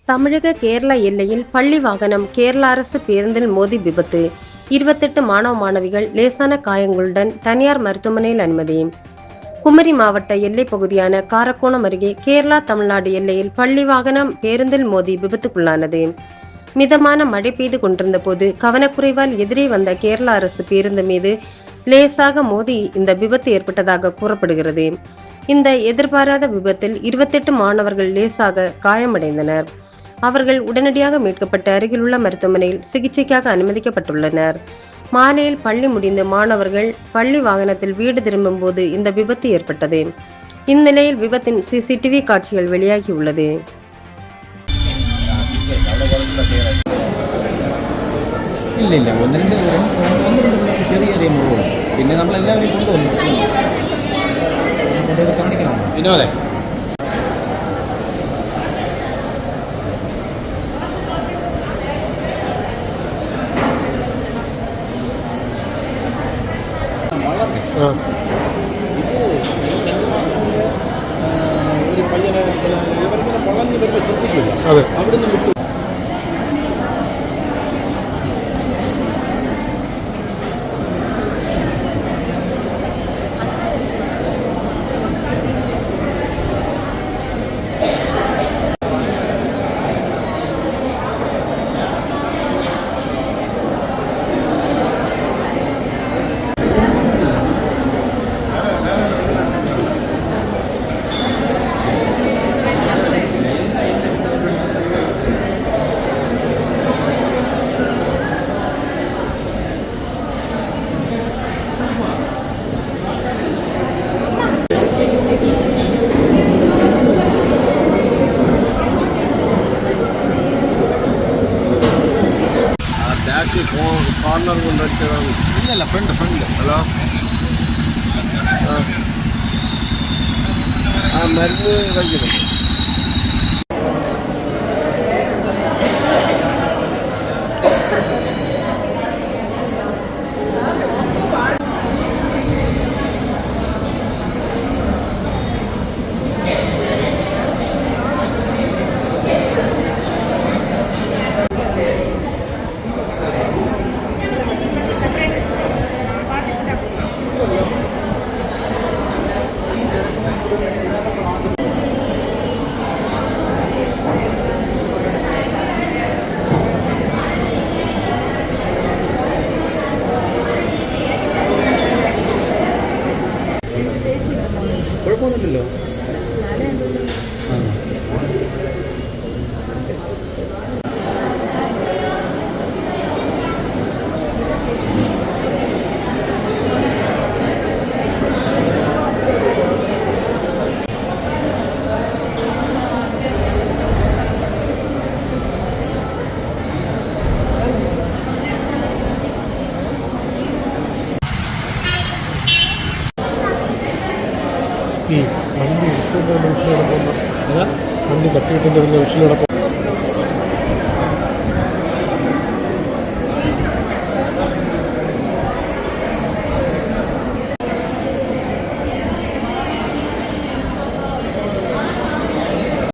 தமிழக கேரள எல்லையில் பள்ளி வாகனம் கேரள அரசு பேருந்தில் மோதி விபத்து. 28 மாணவ மாணவிகள் லேசான காயங்களுடன் தனியார் மருத்துவமனையில் அனுமதி. குமரி மாவட்ட எல்லை பகுதியான காரக்கோணம் அருகே கேரளா தமிழ்நாடு எல்லையில் பள்ளி வாகனம் பேருந்தில் மோதி விபத்துக்குள்ளானது. மிதமான மழை பெய்து கொண்டிருந்த போது கவனக்குறைவால் எதிரே வந்த கேரள அரசு பேருந்து மீது லேசாக மோதி இந்த விபத்து ஏற்பட்டதாக கூறப்படுகிறது. இந்த எதிர்பாராத விபத்தில் 28 மாணவர்கள் லேசாக காயமடைந்தனர். அவர்கள் உடனடியாக மீட்கப்பட்டு அருகிலுள்ள மருத்துவமனையில் சிகிச்சைக்காக அனுமதிக்கப்பட்டுள்ளனர். மாலையில் பள்ளி முடிந்து மாணவர்கள் பள்ளி வாகனத்தில் வீடு திரும்பும் போது இந்த விபத்து ஏற்பட்டது. இந்நிலையில் விபத்தின் சிசிடிவி காட்சிகள் வெளியாகியுள்ளது. ഇല്ല ഒന്ന് രണ്ട് ചെറിയ മുറിവുകൾ പിന്നെ നമ്മളെല്ലാവരും കൊണ്ടുവന്നു കാണിക്കണം വിനോദേ ഒരു പയ്യനെ ഇവരിങ്ങനെ വളഞ്ഞു വരുമ്പോൾ ശ്രദ്ധിക്കില്ല, അവിടുന്ന് വിട്ടു. కార్నర్ ఉండొచ్చు. ಇಲ್ಲ ಫ್ರೆಂಡ್ ഹലോ മരുന്ന് കഴിക്കുന്നുണ്ട്. കുഴപ്പമൊന്നുമില്ലല്ലോ. ഈ വണ്ടി വിഷയത്തിൻ്റെ വിഷയം വണ്ടി തട്ടിയിട്ടിൻ്റെ വലിയ വിഷയം